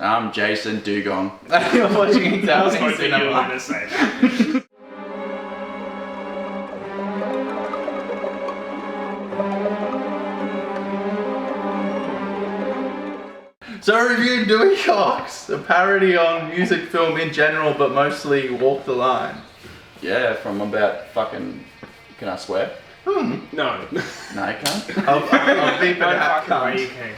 I'm Jason Dugong. You're watching Examining I was hoping you were Cinema. going to say that. So I reviewed Dewey Cox, a parody on music film in general, but mostly Walk the Line. Yeah, from about fucking... Can I swear? No. No, you can't. I'll beep it No out. fucking way you can.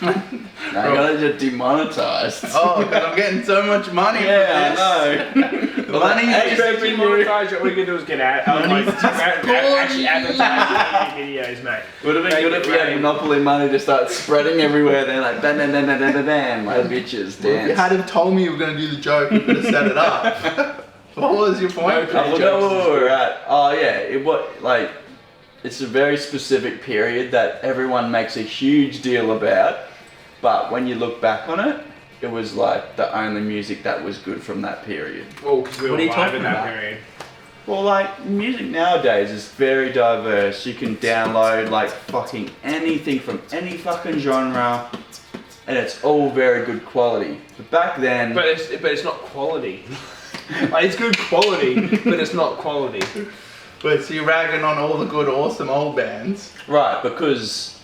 No, you gotta get demonetized. Oh, because I'm getting so much money yeah, for this. I know. Money's Hey, just If you monetize it, all you can do is get actually advertising your videos, mate. Would have been good if you had Monopoly money to start spreading everywhere. They're like, dan dan dan dan dan dan dan, like bitches Well, if you dance. hadn't told me you were going to do the joke, you could have set it up. What was your point? I forgot where we were at. Oh yeah, it was like, it's a very specific period that everyone makes a huge deal about, but when you look back on it, it was like the only music that was good from that period. Well, because we were What are you live talking in that about? period. Well, like, music nowadays is very diverse. You can download like fucking anything from any fucking genre, and it's all very good quality. But back then, But it's not quality. Like, it's good quality, but it's not quality. But so you're ragging on all the good, awesome old bands. right, because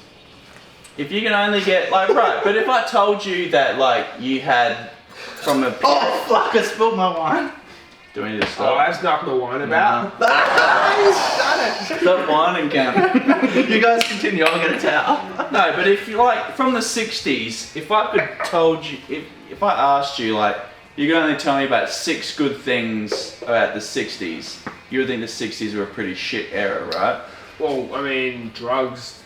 if you can only get like, right, but if I told you that like you had from a Oh fuck, I spilled my wine. do we need to Oh, stop? that's not the one about. Ah, you Stop whining, Cam. done it. You guys continue, I'll get a towel. No, but if you like from the 60s, if I could told you, if I asked you like, you could only tell me about 6 good things about the 60s, you would think the 60s were a pretty shit era, right? Well, I mean, drugs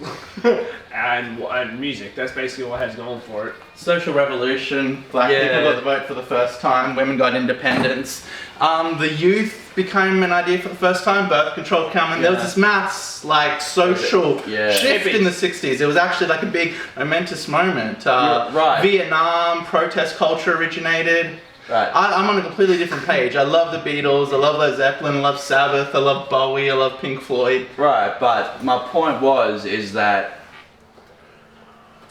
and music. That's basically what has going for it. Social revolution, black Yeah. people got the vote for the first time, women got independence. The youth became an idea for the first time, birth control coming. There was Yeah. this mass, like, social Yeah. shift in the 60s. It was actually like a big momentous moment. Yeah, right. Vietnam, protest culture originated. Right. I'm on a completely different page. I love the Beatles, I love Led Zeppelin, I love Sabbath, I love Bowie, I love Pink Floyd. Right, but my point is that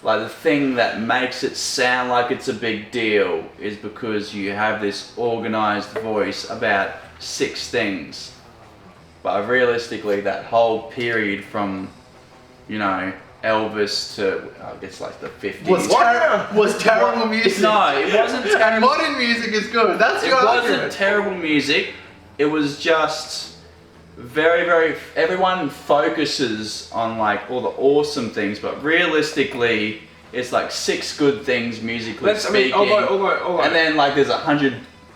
like the thing that makes it sound like it's a big deal is because you have this organized voice about 6 things. But realistically, that whole period from, you know, Elvis to, I guess like the 50s. Was terrible music. No, it wasn't And terrible. modern music is good. That's It your wasn't argument. terrible music. It was just very, very. Everyone focuses on like all the awesome things, but realistically, it's like 6 good things musically speaking. Although. And then like there's 100,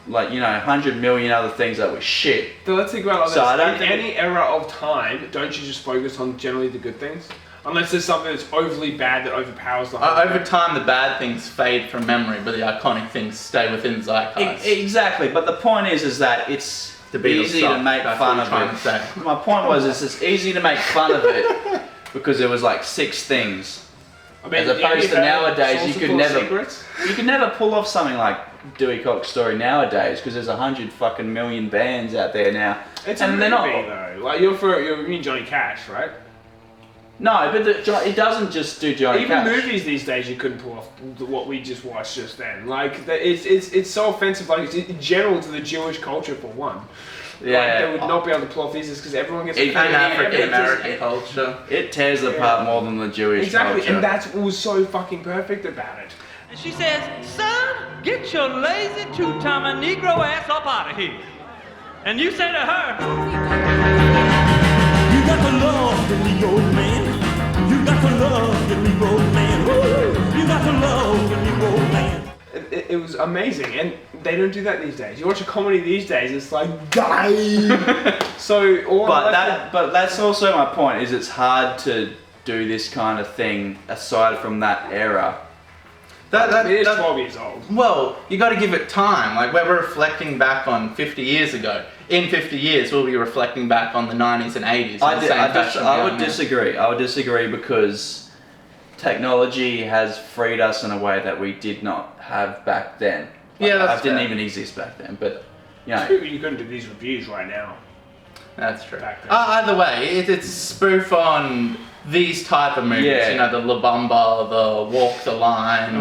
like 100 million other things that were shit. So let's think about it like So I this. don't In think any era of time, don't you just focus on generally the good things? Unless there's something that's overly bad that overpowers the whole Over time, the bad things fade from memory, but the iconic things stay within zeitgeist. Exactly, but the point is that it's The Beatles easy to suck. make That's fun what of you're trying it. to say. My point was, it's easy to make fun of it because there was like 6 things. I mean, As opposed to nowadays, you could never, Secrets? you could never pull off something like Dewey Cox Story nowadays because there's 100 fucking million bands out there now, It's and a they're movie, not. though. Like you mean Johnny Cash, right? No, but it doesn't just do Johnny Even Cash. movies these days you couldn't pull off what we just watched just then. Like it's so offensive. Like it's in general to the Jewish culture for one. Yeah, Like, they would not be able to pull off these because everyone gets Even And offended. African American Everyone culture. It tears apart more than the Jewish Exactly, culture. and that's what was so fucking perfect about it. And she says, son, get your lazy two-timer Negro ass up out of here. And you say to her, you got to love the Negro man. You got to love the Negro man. Woo! You got to love the Negro man. It was amazing, and they don't do that these days. You watch a comedy these days, it's like die. So all But that's also my point. Is it's hard to do this kind of thing aside from that era. it is 12 years old. Well, you got to give it time. Like we're reflecting back on 50 years ago. In 50 years, we'll be reflecting back on the 90s and 80s. I would disagree. I would disagree because technology has freed us in a way that we did not have back then. Yeah, that's It didn't fair. even exist back then. But you know, You couldn't do these reviews right now. That's true. Back then. Either way, it's a spoof on these type of movies. Yeah. You know, the La Bamba, the Walk the Line,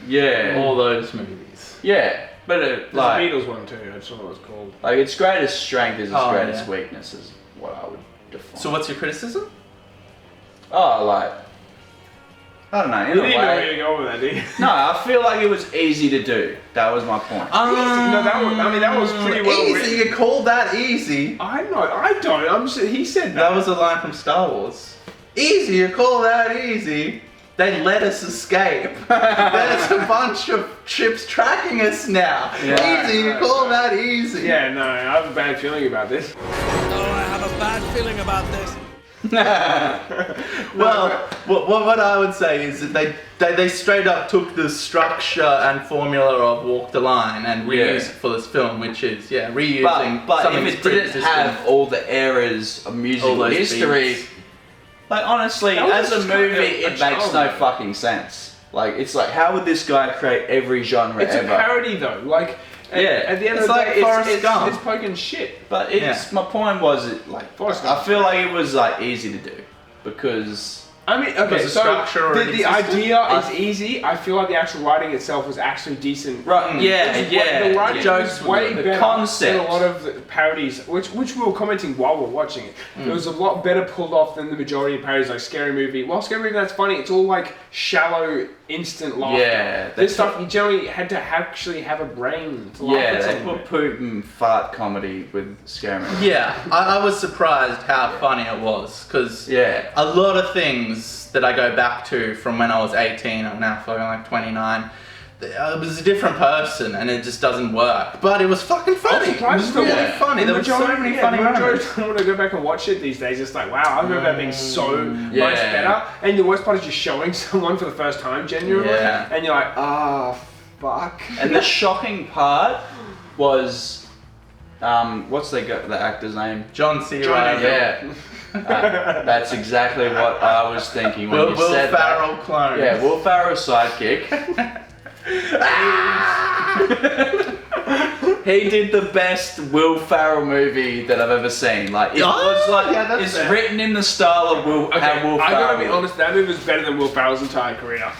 Yeah. All those movies. Yeah. But There's a Beatles one too. I just don't know what it's called. like its greatest strength is its Oh, greatest yeah. weakness is what I would define. So what's your criticism? Oh, like, I don't know, in You a didn't know where way. you're going with that, did you? No, I feel like it was easy to do. That was my point. No, that was pretty well easy. written. You call that easy? I don't. He said That that. was a line from Star Wars. Easy, you call that easy? They let us escape. There's a bunch of ships tracking us now. Yeah. Easy, you call that easy? Yeah, no, I have a bad feeling about this. Oh, I have a bad feeling about this. Well, what I would say is that they straight up took the structure and formula of Walk the Line and reused it for this film, which is reusing. But something if that's it didn't pre-existing. have all the errors of musical All those history, beats. like honestly, That was as a just kind of movie, a it makes charm, no though. fucking sense. Like, it's like, how would this guy create every genre It's a ever? parody though. Like, Yeah, at the end it's of the like day, Forrest Gump. it's poking shit. But it's my point was it like Forrest I Gump's feel like it was like easy to do because I mean, okay, Because the so structure already the existed? idea is easy. I feel like the actual writing itself was actually decent. right, yeah, It's yeah, the writing jokes was way the better concept. than a lot of the parodies, which we were commenting while we were watching it. It was a lot better pulled off than the majority of parodies, like Scary Movie. While Scary Movie, that's funny. It's all like shallow, instant laughter. Yeah, This stuff you generally had to actually have a brain to laugh Yeah, at they something. put poop and fart comedy with Scary Movie. Yeah, I was surprised how funny it was because Yeah. a lot of things that I go back to from when I was 18, I'm now fucking like 29. I was a different person and it just doesn't work. But it was fucking funny. I'm surprised It was really yeah. funny. There were so many funny moments. When I go back and watch it these days, it's like, wow, I remember that being so much Yeah. better. And the worst part is just showing someone for the first time, genuinely. Yeah. And you're like, ah, fuck. And the shocking part was, what's the actor's name? John C. John Reilly. Yeah. That's exactly what I was thinking when Will you said Ferrell clone. that. Yeah, Will Ferrell's sidekick. He did the best Will Ferrell movie that I've ever seen. Like it was like yeah, that's it's fair. written in the style of Will Okay, how Will I Ferrell. gotta be honest, that movie was better than Will Ferrell's entire career.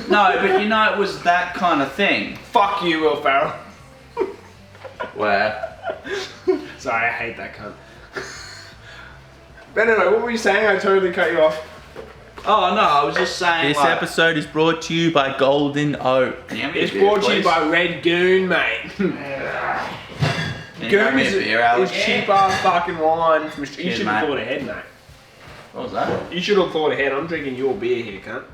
No, but you know it was that kind of thing. Fuck you, Will Ferrell. Where Sorry, I hate that cunt. But anyway, what were you saying? I totally cut you off. oh no, I was just saying. This like, episode is brought to you by Golden Oak. Can you hand me a It's beer, brought to you please? by Red Goon, mate. Can you hand Goon me a is beer, Alex? cheap ass fucking wine. You Cheers, should have mate. thought ahead, mate. What was that? You should have thought ahead. I'm drinking your beer here, cunt.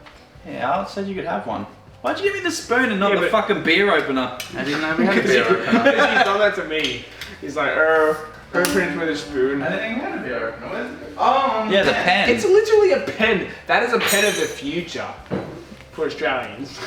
Yeah, Alex said you could have one. Why'd you give me the spoon and not Yeah, the but- fucking beer opener? I didn't know we had a beer opener. He's done that to me. He's like, open it with a spoon. I didn't think we had a beer opener. Where's it? Yeah, the pen. It's literally a pen. That is a pen of the future for Australians.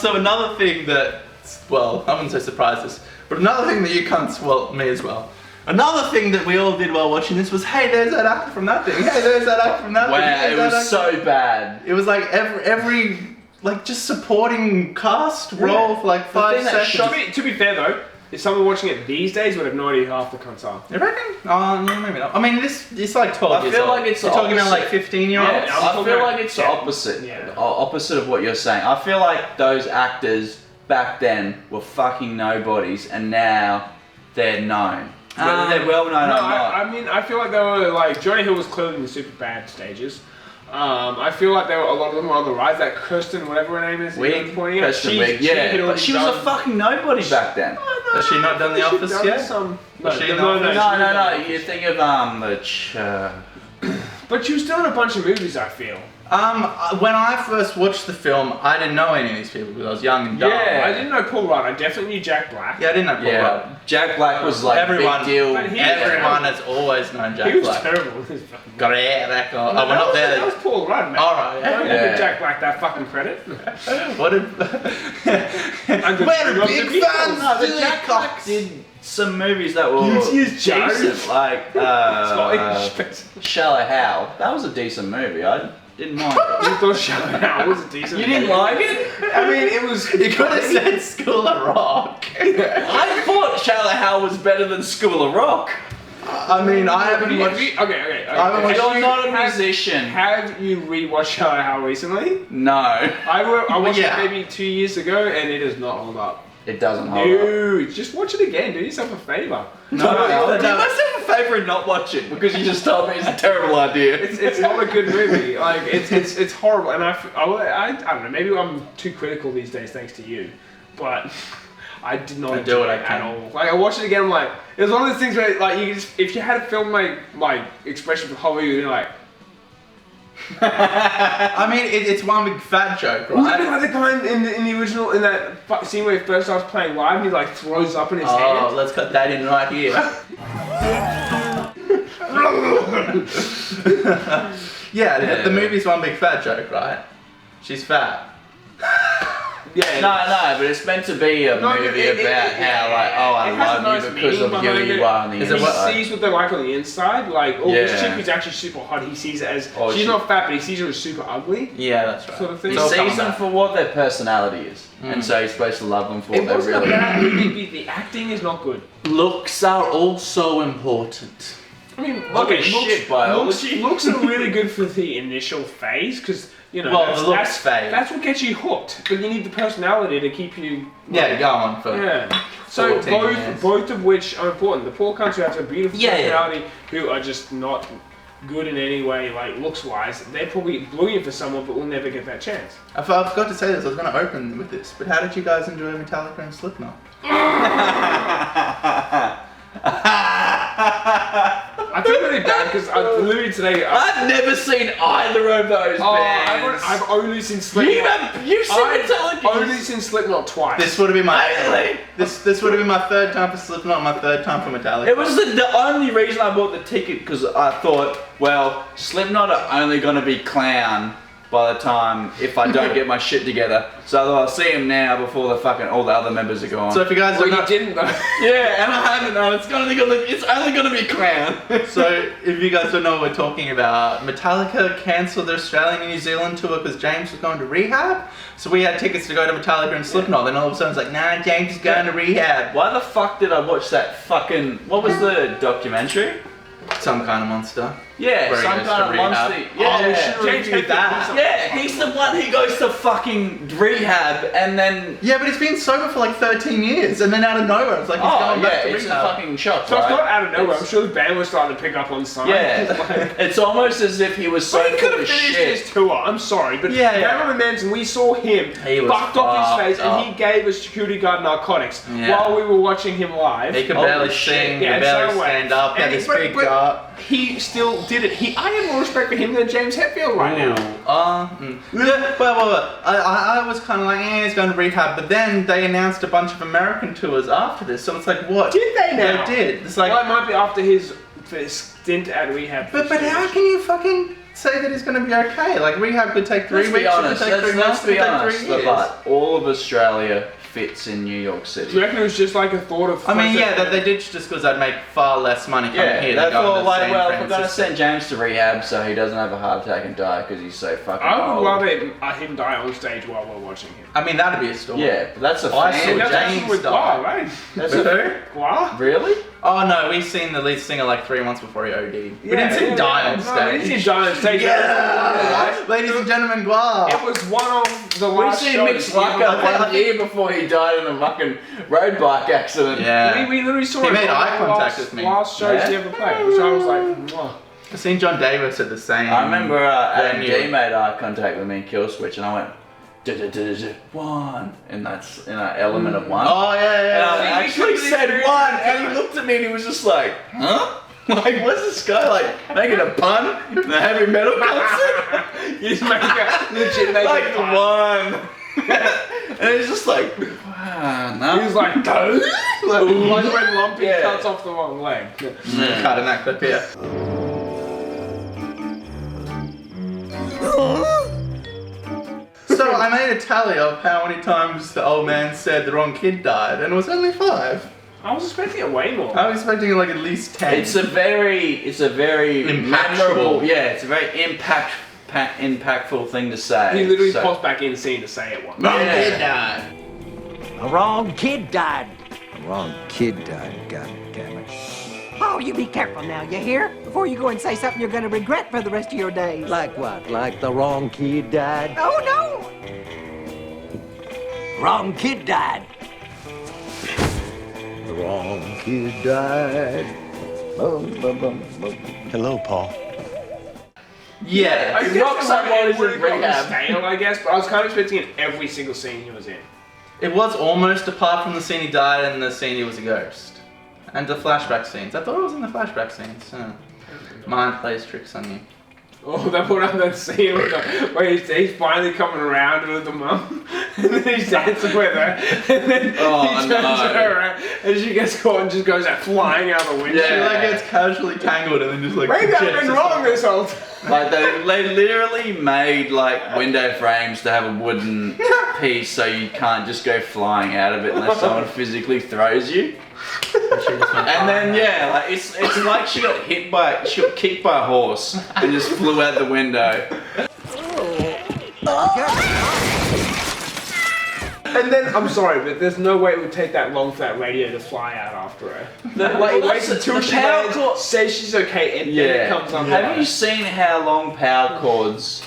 So another thing that, well, I wouldn't say surprises, but another thing that you cunts, well, me as well. Another thing that we all did while watching this was, hey, there's that actor from that thing. Hey, there's that actor from that thing. Wow, Hey, it that was actor. so bad. It was like every like just supporting cast role for like 5 thing that seconds. To be fair though, if someone watching it these days would have no idea who half the cunts are. You reckon? Oh, no, maybe not. I mean, it's like 12 I years feel old. like it's You're the talking about like opposite. 15-year-olds. Yeah, I'm I talking feel about- like it's the yeah. opposite. Yeah. The opposite of what you're saying. I feel like those actors back then were fucking nobodies and now they're known. Whether they're well known No, or not. I mean, I feel like they were like Johnny Hill was clearly in the super bad stages. I feel like they were, a lot of them were on the rise. That Kirsten, whatever her name is, Wig, pointing out, Kirsten she Wig, hit yeah. all But these she was a done- fucking nobody back then. Has she not done The She's Office done yet? Some, Was she in The no, Office? she's No, done no, The no. You Office. think of But she was still in a bunch of movies. I feel. When I first watched the film, I didn't know any of these people because I was young and dumb. I didn't know Paul Rudd. I definitely knew Jack Black. Yeah, I didn't know Paul Rudd. yeah. Jack Black was like Everyone- big deal. But he- Everyone has always known He Jack was Black. terrible. in his fucking- Got it, that guy. Oh, No, we're not that there. was Paul Rudd, man. Alright, Don't yeah. give Jack Black that fucking credit. What did? We're big fans. No, but Dewey Jack Cox. Black did some movies that were Guilty as charged. decent, like Scottish. Shallow Hal. That was a decent movie. I didn't mind it. You thought Shallow Hal was a decent. You didn't like it? I mean, it was. You could have said School of Rock. I thought Shallow Hal was better than School of Rock. I mean, I haven't watched. Okay. I haven't If watched. you're not a musician, Have you rewatched Shallow Hal recently? no, I watched Yeah. it maybe 2 years ago, and it does not hold up. it doesn't hold up. No, just watch it again. Do yourself a favor. Do myself a favour and not watch it because you just told me it's a terrible idea. It's not a good movie. Like it's horrible, and I don't know. Maybe I'm too critical these days, thanks to you, but I did not do what enjoy I it can. at all. Like I watched it again, I'm like, it was one of those things where like you just, if you had to film my expression for the whole movie, you're like. I mean, it's one big fat joke, Was it right? like the guy in the original, in that scene where he first starts playing live and he like throws up in his Oh, hand? let's cut that in right here. Yeah, the movie's one big fat joke, right? She's fat. Yeah. No, but it's meant to be a No, movie it- about it- how, like, it oh, I has a love nice you because meaning of who behind you it. are on the Is it He inside. sees what they're like on the inside, like, oh, this Yeah. chick who's actually super hot, he sees it as, Oh, she's she- not fat, but he sees her as super ugly, Yeah, that's right. sort of thing. He It's all sees coming them back. for what their personality is, and so he's supposed to love them for what It they wasn't really a are. bad movie, the acting is not good. Looks are also important. I mean, Look okay, at shit biology. looks are really good for the initial phase, because, you know, Well, the looks phase. that's what gets you hooked, but you need the personality to keep you... Yeah, go on for. Yeah. So 14 years. both of which are important. The poor cunts who have a beautiful Yeah, yeah. personality, who are just not good in any way, like looks wise, they're probably brilliant for someone, but will never get that chance. I forgot to say this. I was going to open with this, but how did you guys enjoy Metallica and Slipknot? I feel really bad because literally today. I've never seen either of those bands. I've only seen Slipknot. You've seen I've Metallica. only seen Slipknot twice. This would have been my Really? this would have been my third time for Slipknot, my third time for Metallica. It was the only reason I bought the ticket because I thought, well, Slipknot are only going to be clown by the time if I don't get my shit together. So I thought I'll see him now before all the other members are gone. So if you guys Well, don't you know, didn't though. yeah, and I haven't known. It's only going to be clown. so if you guys don't know what we're talking about, Metallica cancelled their Australian and New Zealand tour because James was going to rehab. So we had tickets to go to Metallica and Slipknot. Then all of a sudden it's like, nah, James is going to rehab. Why the fuck did I watch that fucking? What was the documentary? Some kind of monster. Yeah, Where he some goes kind to of rehab. monster. Oh, Yeah, we should James review that. Hetfield, Yeah, he's the one who goes to fucking rehab and then. Yeah, but he's been sober for like 13 years, and then out of nowhere, it's like he's Oh going yeah, back to it's a rehab. fucking shock. So it's right? not out of nowhere. It's- I'm sure the band was starting to pick up on signs. Yeah, it's almost as if he was so So he could full have of finished shit. his tour. I'm sorry, but Yeah, yeah. Marilyn Manson, we saw him He was fucked off his face, fucked and he gave a security guard narcotics Yeah. while we were watching him live. He could Holy barely shit. sing, Yeah, could barely so stand up, had And this but- big but gut. He still did it. I have more respect for him than James Hetfield right now. Yeah, well, I was kind of like, he's going to rehab, but then they announced a bunch of American tours after this, so it's like, what? Did they now? They did. It's like, Well, it might be after his stint at rehab. but how can you fucking say that he's going to be okay? Like, rehab could take 3 Let's weeks, be honest. it could take 3 Let's months, it be could take honest. 3 years. But all of Australia fits in New York Do you City. reckon it was just like a thought of? I mean, yeah, they did just because they'd make far less money coming Yeah, here they than going thought to like, San well, if we're gonna Francisco. send James to rehab so he doesn't have a heart attack and die because he's so fucking I would old. love him die on stage while we're watching him. I mean, that'd be a story. Yeah, but that's a I fan. saw And that's James actually with die. Gua, right? That's With a, who? Gua? really? Oh no, we seen the lead singer like 3 months before he OD'd. We didn't see him die on No, stage. we didn't see him die on stage. Yeah! Ladies and gentlemen, Gua! It was one of the We last seen shows. Mick Slacker 1 year before he died in a fucking road bike accident. Yeah. We literally saw He it made on eye the contact last, with me. last shows Yeah. he ever played, which I was like, mwah. I've seen John Davis at the same. I remember Adam venue. G made eye contact with me in Kill Switch and I went, one, and that's in an element of one. Oh yeah, And yeah. I actually said one, and he looked at me and he was just like, huh? Like, what's this guy like making a pun in a heavy metal concert? You just make a legit make Like a pun. one. And he's just like, no. He was like, like when Lumpy Yeah. cuts off the wrong leg. Cutting that clip here. So I made a tally of how many times the old man said the wrong kid died, and it was only 5. I was expecting it way more. I was expecting like at least 10. It's a very Impactful. memorable, yeah, it's a very impactful thing to say. He literally So- pops back in scene to say it once. wrong Yeah. kid died. The wrong kid died. The wrong kid died, god damn it. Oh, you be careful now, you hear? Before you go and say something you're gonna regret for the rest of your days. Like what? Like the wrong kid died? Oh, no! Wrong kid died. The wrong kid died. Boom, boom, boom, boom. Hello, Paul. Yeah. I guess rock it somebody's would in have gotten rehab. stale, I guess, but I was kind of expecting it every single scene he was in. It was almost apart from the scene he died and the scene he was a ghost. And the flashback scenes. I thought it was in the flashback scenes. Mind plays tricks on you. Oh, they put on that scene where he's finally coming around with the mum, and then he's dancing with her, and then he turns her around, and she gets caught and just goes out flying out the window. She like gets casually tangled and then just like. Maybe I've jets been us wrong off. this whole time. Like they literally made like window frames to have a wooden piece so you can't just go flying out of it unless someone physically throws you. And then yeah, like it's like she got kicked by a horse and just flew out the window. And then, I'm sorry, but there's no way it would take that long for that radio to fly out after her. Like, It waits until she power lands, cord- says she's okay, and then it Yeah. comes on. Have you seen how long power cords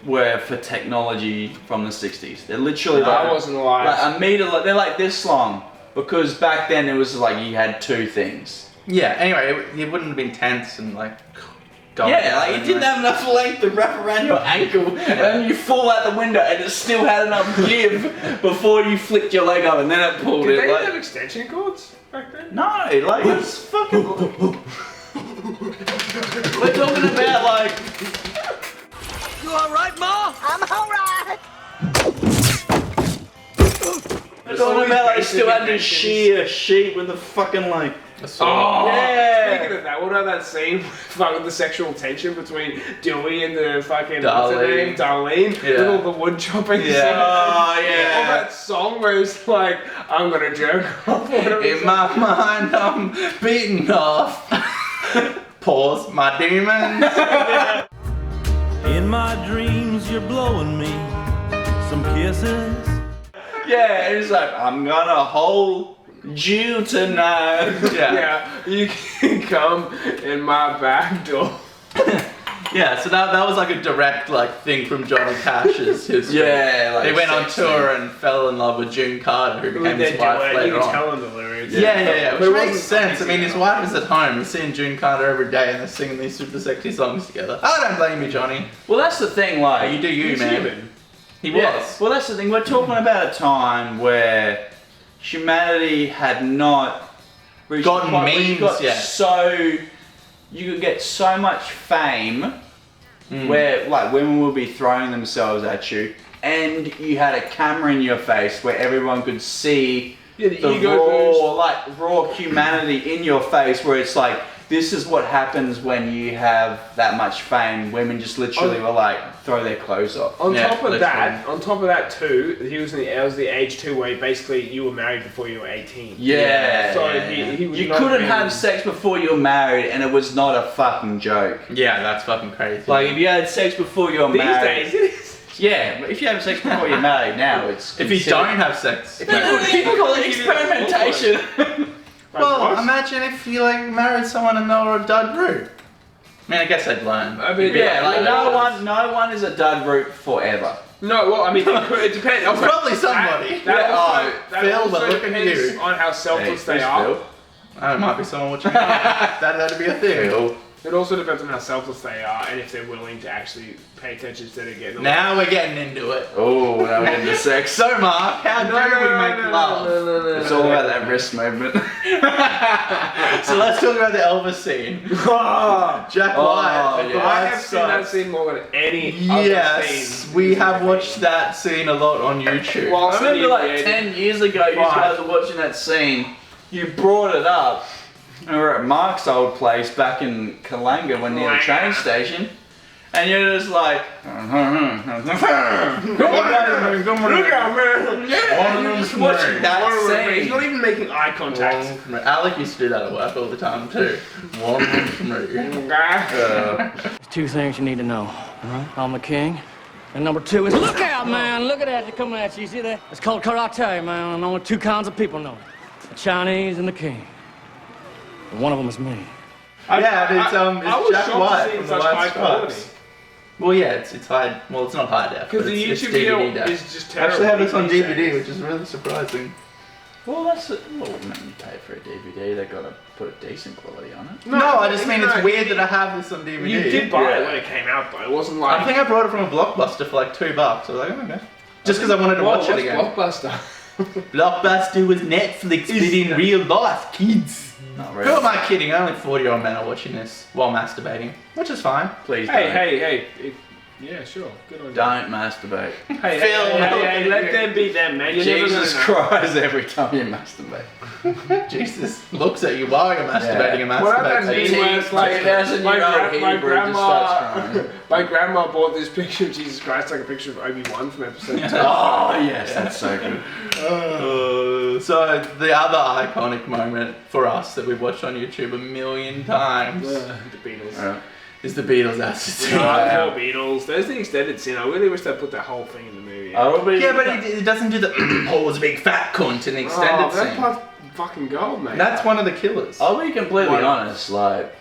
were for technology from the 60s? They're literally I wasn't alive. like a meter. They're like this long because back then it was like you had two things. Yeah, anyway, it wouldn't have been tense and like. Yeah, like you didn't have enough length to wrap around your ankle, and then you fall out the window, and it still had enough give before you flicked your leg up, and then it pulled Did it. they Like, have extension cords back then? no, like it's fucking. We're talking about like. You all right, Ma? I'm all right. We're talking about like still had to shear a sheet with a fucking like. Oh, Yeah. Speaking of that, what about that scene with the sexual tension between Dewey and the fucking Darlene. Darlene, Yeah. with all the wood chopping scene? Oh Or yeah. that song where it's like, I'm gonna jerk off. Whatever it's In my mind, I'm beaten off. Pause, my demons. In my dreams, you're blowing me some kisses. Yeah, it's like I'm gonna hold you tonight. Yeah, you can come in my back door. Yeah, so that was like a direct like thing from Johnny Cash's history. Yeah, like they went on sex tour and fell in love with June Carter, who became They his do wife it, you later can on. tell them the lyrics. Yeah, But which it makes wasn't sense. I mean, his amazing. wife is at home. He's seeing June Carter every day, and they're singing these super sexy songs together. I don't blame you, Johnny. Well, that's the thing. Like You do you, He's man. human. He Yeah. was. Well, that's the thing. We're talking about a time where humanity had not reached Gotten the point where you memes got yet. you could get so much fame where like women would be throwing themselves at you, and you had a camera in your face where everyone could see Yeah, the the ego raw humanity in your face, where it's like, this is what happens when you have that much fame. Women just literally were like, throw their clothes off. On Yeah, top of literally. that too, he was it was the age too where basically you were married before you were 18. Yeah. So he was You not couldn't really- have sex before you were married, and it was not a fucking joke. Yeah, that's fucking crazy. Like, if you had sex before you were These married. days it is. Yeah, but if you have sex before you're married now, it's. if you considered- don't have sex. People call it experimentation. Well, What? imagine if you like married someone and they were a dud root. I mean, I guess I'd learn. I mean, Yeah, like no yeah. one is a dud root forever. No, well, I mean, it depends. Probably somebody. That also, Oh, that Phil, also but look at depends you. on how selfless they Hey, are. Phil. Oh, it might be someone watching. That'd be a thing. Phil. It also depends on how selfless they are and if they're willing to actually pay attention instead of getting. Now we're getting into it. Oh, now we're into sex. So, Mark, how do we make love? It's all about that wrist movement. So let's talk about the Elvis scene. Jack White. yeah. I have seen that sucks. scene more than any other Yes, scene. we have watched that scene a lot on YouTube. Well, I remember like 10 years ago, you guys were watching that scene. You brought it up. And we were at Mark's old place back in Kalanga when near the train station. And you're just like, Look out, man! yeah, you're just watching that He's scene. not even making eye contact. Alec used to do that at work all the time too. One from me. Guy. Two things you need to know. I'm the king. And number two is, look out, man. Look at that. They're coming at you. You see that? It's called karate, man. And only two kinds of people know it. The Chinese and the king. And one of them is me. Yeah, it's Jack shocked White to see from the such White high quality. Stripes. Well, yeah, it's high. Well, it's not high def. Because the it's YouTube video DVD def. is just I terrible. actually have this on these DVD, days. which is really surprising. Well, that's it. Well, when you pay for a DVD, they've got to put a decent quality on it. No, I just mean it's weird that I have this on DVD. You did buy it Yeah. when it came out, though. It wasn't like. I think I brought it from a Blockbuster for like $2. I was like, oh, okay. Just because I wanted to watch it again. Blockbuster. Blockbuster was Netflix, but in real life, kids. Not Who really. am I kidding? Only 40-year-old men are watching this while masturbating, which is fine. Please Hey. Yeah, sure. Good on you. don't masturbate. Hey, let them be them, man. You're Jesus never gonna know. Christ every time you masturbate. Jesus looks at you while you're masturbating and What about that masturbating. scene where it's like 2000-year-old my Hebrew just starts grandma, crying. my grandma bought this picture of Jesus Christ, like a picture of Obi-Wan from episode 2. Oh yes, that's so good. So the other iconic moment for us that we've watched on YouTube a million times The Beatles. Alright. is the Beatles acid No, scene. poor Beatles. There's the extended scene. I really wish they put that whole thing in the movie. I'll be, Yeah, but it doesn't do the Paul was a big fat cunt in the extended that scene. part's fucking gold, mate. That's one of the killers. I'll be completely Why? honest. Like,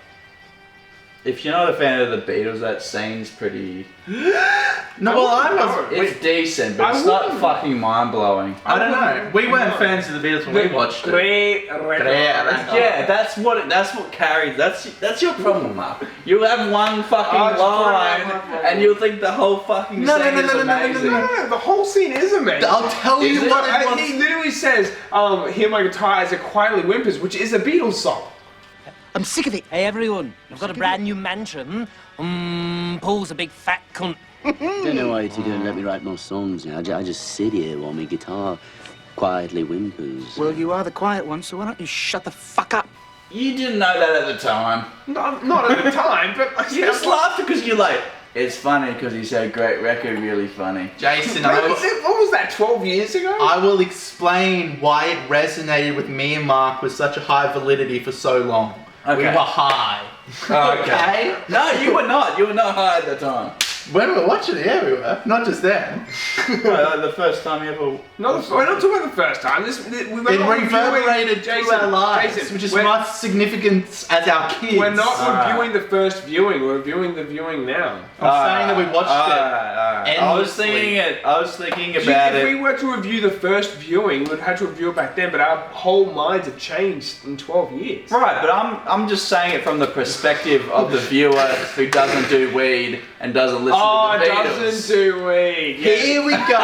if you're not a fan of the Beatles, that scene's pretty. No, well, I was. It's decent, but I it's not wouldn't- fucking mind blowing. I don't know. We weren't fans of the Beatles when we watched it. Great record. Yeah, that's what carries. That's your problem, Mark. You'll have one fucking Oh, it's line, probably my problem. and you'll think the whole fucking No, scene no, is no, no, no, no, no, amazing. No, the whole scene is amazing. I'll tell Is you it? what it was. He literally says, hear my guitar as it quietly whimpers, which is a Beatles song. I'm sick of it. Hey everyone, I've got a brand new mansion. Paul's a big fat cunt. Don't know why you don't let me write more songs now. I just sit here while my guitar quietly whimpers. Well, you are the quiet one, so why don't you shut the fuck up? You didn't know that at the time. Not at the time, but You just laughed because you're like, it's funny because he said great record, really funny. Jason, What was that, 12 years ago? I will explain why it resonated with me and Mark with such a high validity for so long. Okay. We were high. Okay? No, you were not. You were not high at the time. When we were watching it, yeah, we were. Not just then. The first time you ever. We're not talking about the first time. We were It not reverberated reviewing- through our lives, Jason, which is we're- much significance as our kids. We're not reviewing the first viewing. We're reviewing the viewing now. I'm saying that we watched it. I was endlessly. thinking about If it. we were to review the first viewing, we'd have to review it back then. But our whole minds have changed in 12 years. Right, but I'm just saying it from the perspective of the viewer who doesn't do weed and doesn't listen to the Beatles. Doesn't do weed. Yeah. Here we go.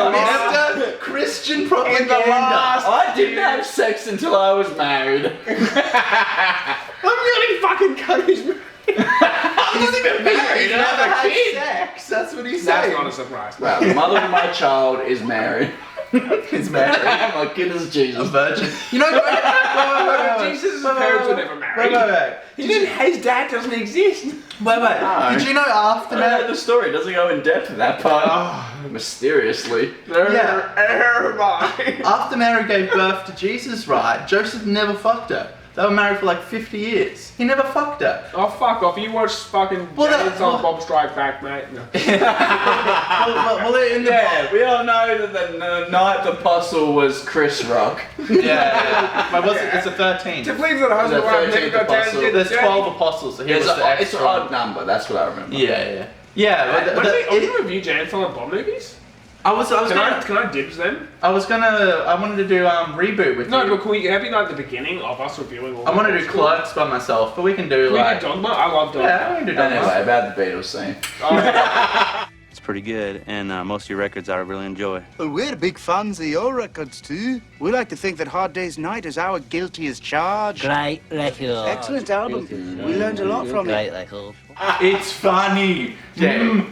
Mr. Christian propaganda. I didn't have sex until I was married. I'm really fucking cutting. He's been married. He's never Never had kid. sex. That's what he's That's saying. not a surprise. Well, the mother of my child is married. He's married. My kid is A Jesus. virgin. You know, wait. Jesus' parents were never married. Wait. His dad doesn't exist. Wait. Did you know after I don't know that? the story. It doesn't go in depth in that part. Mysteriously. Yeah. Everybody. After Mary gave birth to Jesus, right? Joseph never fucked her. They were married for like 50 years. He never fucked her. Oh, fuck off. You watch fucking James on Bob Strike Back, mate. No. well, in the Yeah, we all know that the ninth apostle was Chris Rock. yeah. But what's it? It's a 13. To believe that a husband The wife 13th never got down apostle. and There's did 12 apostles, so he It's was the it's extra. an odd number. That's what I remember. Yeah. But Are we review James on Bob movies? I was Can gonna. I dibs them? I wanted to do reboot with No, you. but can we have it like the beginning of us reviewing all I want to the do old Clerks by myself, but we can do Can we like. do Dogma? I love Dogma. Yeah, we can do Dogma. Anyway, about the Beatles scene. It's pretty good, and most of your records I really enjoy. Well, we're big fans of your records, too. We like to think that Hard Day's Night is our guilty as charged. Great record. Excellent album. We learned a lot from Great it. record. It's funny.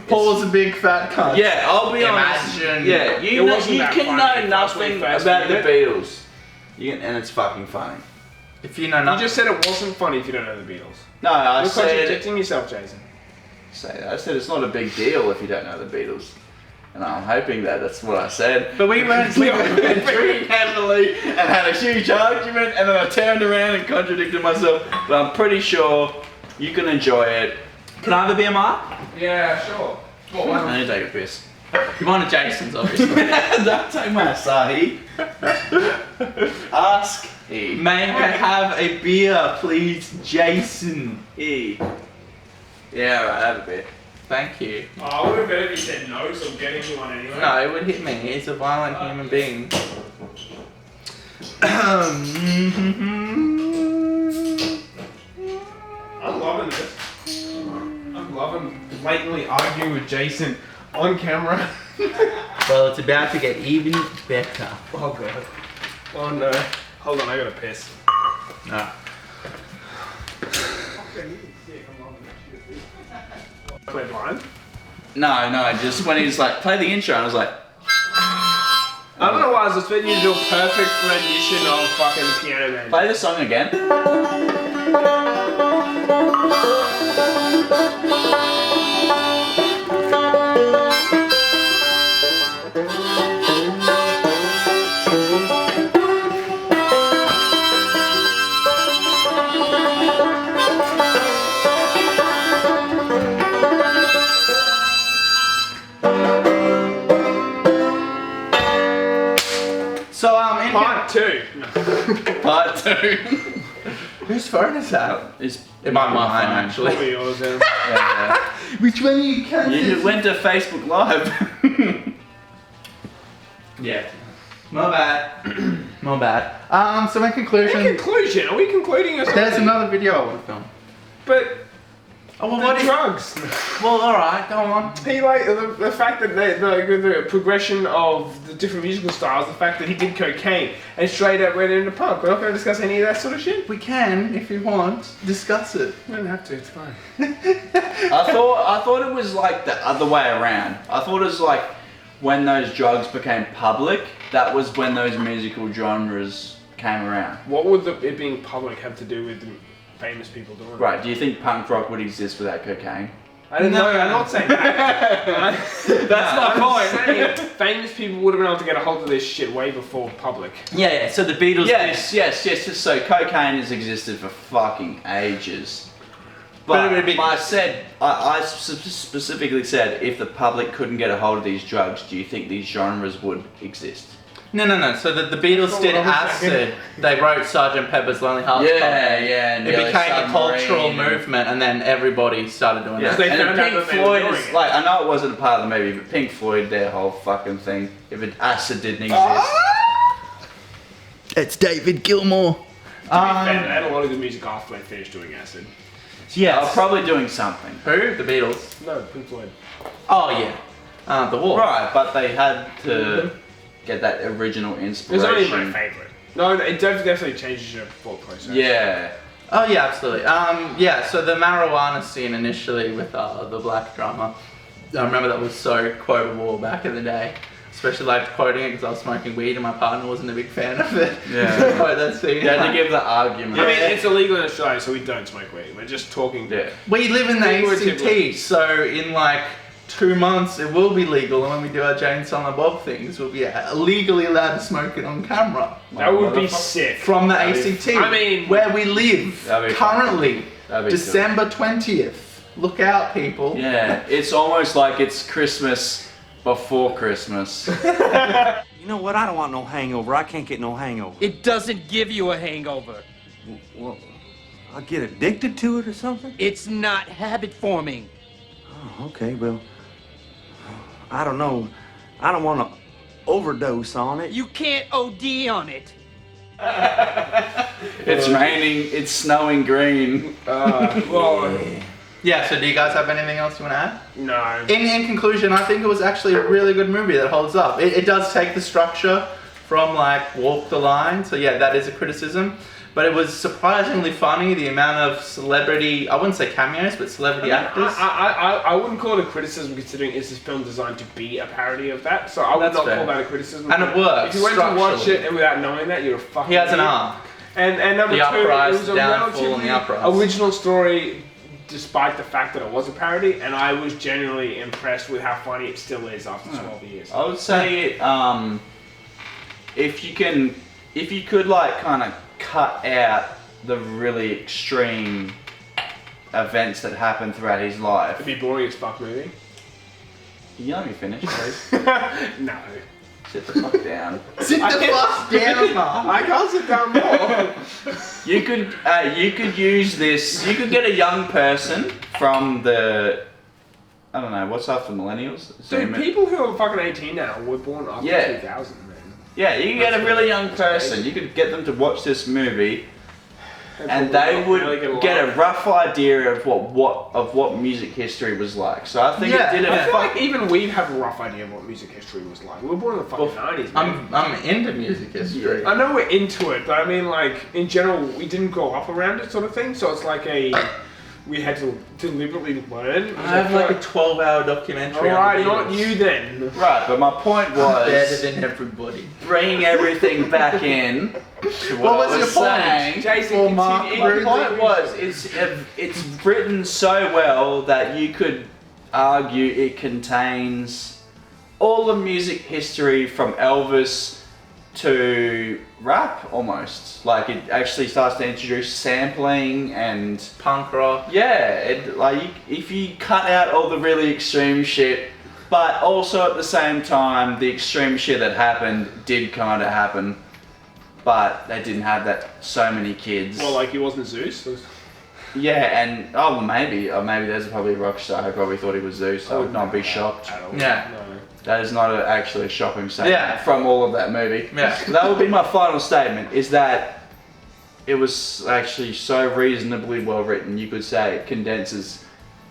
Paul's a big fat cunt. Yeah, I'll be honest. Imagine. Yeah, It you wasn't that can funny know when we nothing first about the viewed Beatles. And it's fucking funny. If you know You nothing. just said it wasn't funny if you don't know the Beatles. No, I You're said contradicting yourself, Jason. it's not a big deal if you don't know the Beatles. And I'm hoping that's what I said. But we weren't. been drinking heavily and had a huge argument, and then I turned around and contradicted myself. But I'm pretty sure you can enjoy it. Can I have a beer, Mark? Yeah, sure. I need to take a piss. One of Jason's, obviously. Don't take my Asahi. Ask he. May I have a beer, please, Jason? He. Yeah, right, have a beer. Thank you. Oh, I would have better if you said no, so I'm getting you one anyway. No, it would hit me. He's a violent human being. I'm loving this. I'm loving blatantly arguing with Jason on camera. Well, it's about to get even better. Oh god. Oh no. Hold on, I gotta piss. No. Play blind? No, just when he's like, play the intro, and I was like, I don't know why I was expecting you to do a perfect rendition of fucking Piano Man. play the song again. So, Part 2. Part 2. whose phone is that? It might be mine, actually. Probably yours, yeah. Yeah. Which one are you You went to Facebook Live. Yeah. My bad. My bad. So in conclusion, In conclusion, are we concluding or something? there's another video I want to film. But Oh, well, the what is... drugs. Well, alright, go on. He like the fact that the progression of the different musical styles, the fact that he did cocaine and straight up went into punk. We're not going to discuss any of that sort of shit. We can, if you want, discuss it. We don't have to. It's fine. I thought it was like the other way around. I thought it was like when those drugs became public, that was when those musical genres came around. What would it being public have to do with the famous people doing it? Right, do you think punk rock would exist without cocaine? I don't know. I'm not saying that. That's my point. Saying famous people would have been able to get a hold of this shit way before public. Yeah, so the Beatles... Yes. So cocaine has existed for fucking ages. But I specifically said if the public couldn't get a hold of these drugs, do you think these genres would exist? No. So the Beatles did acid. They wrote Sgt. Pepper's Lonely Hearts Club Band. Yeah. It became a cultural movement, and then everybody started doing Yeah. that. They And found out Pink that they were Floyd doing is it. like, I know it wasn't a part of the movie, but Pink Floyd, their whole fucking thing, if acid didn't exist. It's David Gilmour. They had a lot of good music after they finished doing acid. I was probably doing something. Who? The Beatles. No, Pink Floyd. Oh yeah. The War. Right, but they had to get that original It's inspiration. only my favourite. No, it definitely changes your thought process. Yeah. Oh yeah, absolutely. So the marijuana scene initially with the black drummer, I remember that was so quotable back in the day. Especially like quoting it because I was smoking weed and my partner wasn't a big fan of it. Yeah. Quote that scene. You had to give the argument. I mean, it's illegal in Australia, so we don't smoke weed. We're just talking. Yeah. We live in the Figuratively. ACT, so in like 2 months it will be legal, and when we do our Jane Silent Bob things, we'll be legally allowed to smoke it on camera. That would be sick. From the ACT, I mean, where we live That'd be currently, That'd be December 20th. Look out, people. Yeah, it's almost like it's Christmas before Christmas. You know what? I don't want no hangover. I can't get no hangover. It doesn't give you a hangover. Well, I'll get addicted to it or something? It's not habit forming. Oh, okay, well, I don't know. I don't want to overdose on it. You can't OD on it. It's raining, it's snowing green. Yeah, so do you guys have anything else you want to add? No. In conclusion, I think it was actually a really good movie that holds up. It does take the structure from like Walk the Line, so yeah, that is a criticism. But it was surprisingly funny, the amount of celebrity, I wouldn't say cameos, but celebrity actors. I wouldn't call it a criticism considering it's this film designed to be a parody of that, so I would That's not fair. call that a criticism. And it works If you went to watch structurally. it and without knowing that, you're a fucking He has an idiot. arc. And number The two, uprise, it was a downfall, and the relatively uprise. original story despite the fact that it was a parody, and I was genuinely impressed with how funny it still is after 12 years. I would say if you could like kind of cut out the really extreme events that happened throughout his life. It'd be boring as fuck movie. You let me finish, please. No. Sit the fuck down. Sit the fuck down, Mark. I can't sit down more. You could use this. You could get a young person from the. I don't know. What's after millennials? Dude, people who are fucking 18 now were born after 2000, man. Yeah, you can get a really young person. You could get them to watch this movie, and they would get a rough idea of what music history was like. So I think it did I feel like even we have a rough idea of what music history was like. We were born in the fucking 90s, man. I'm into music history. I know we're into it, but I mean, like, in general, we didn't grow up around it sort of thing, so it's like we had to deliberately learn. I have like a 12-hour documentary. Alright, not you then. Right, but my point was better than everybody. Bringing everything back in to what was I your was point? saying. Jason, My point was it's written so well that you could argue it contains all the music history from Elvis to rap almost. Like it actually starts to introduce sampling and punk rock. Yeah, if you cut out all the really extreme shit, but also at the same time the extreme shit that happened did kind of happen, but they didn't have that so many kids. Well, like he wasn't Zeus. Yeah, and maybe there's probably a rock star who probably thought he was Zeus. So I would not be shocked. Yeah. No. That is not actually a shocking statement from all of that movie. Yeah. So that would be my final statement, is that it was actually so reasonably well written, you could say it condenses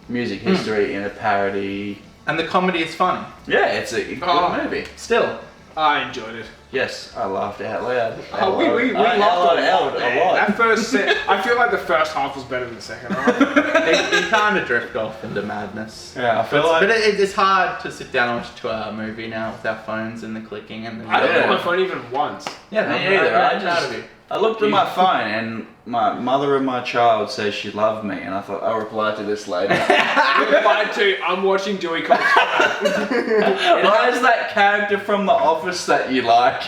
music history in a parody. And the comedy is funny. Yeah, it's a good movie. Still. I enjoyed it. Yes, I laughed out loud. We laughed out a lot. That first I feel like the first half was better than the second half. It kind of drift off into madness. Yeah, I feel like... But it's hard to sit down and watch a 2-hour movie now with our phones and the clicking and the... I don't have my phone even once. Yeah, me either. I looked at my phone and my mother and my child says she loved me, and I thought I'll reply to this later. Reply to, I'm watching Dewey Cox Story. It has that character from The Office that you like.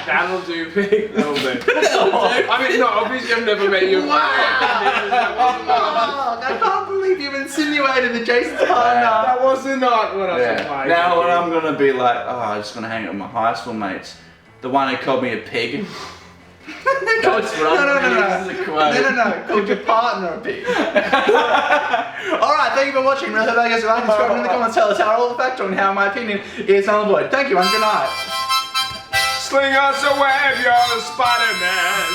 That'll do, Pete. That'll do. I mean, no, obviously I've never met you. Wow! I can't believe you've insinuated that Jason's partner. That was not what I was implying. Now when I'm gonna be like, I'm just gonna hang out with my high school mates. The one who called me a pig. That's what I'm gonna use as a quote. No. Called your partner a pig. Alright, thank you for watching. Remember to like us, like, subscribe in the comments, tell us how all the facts on how my opinion is null and void. Thank you and good night. Sling us a web, you're the Spider-Man.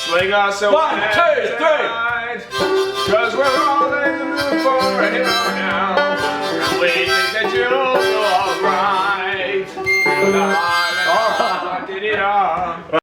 Sling us a One, web. 2, 3. Cause we're all in the mood for a hero now. We think that you'll do alright. Alright. Did it all.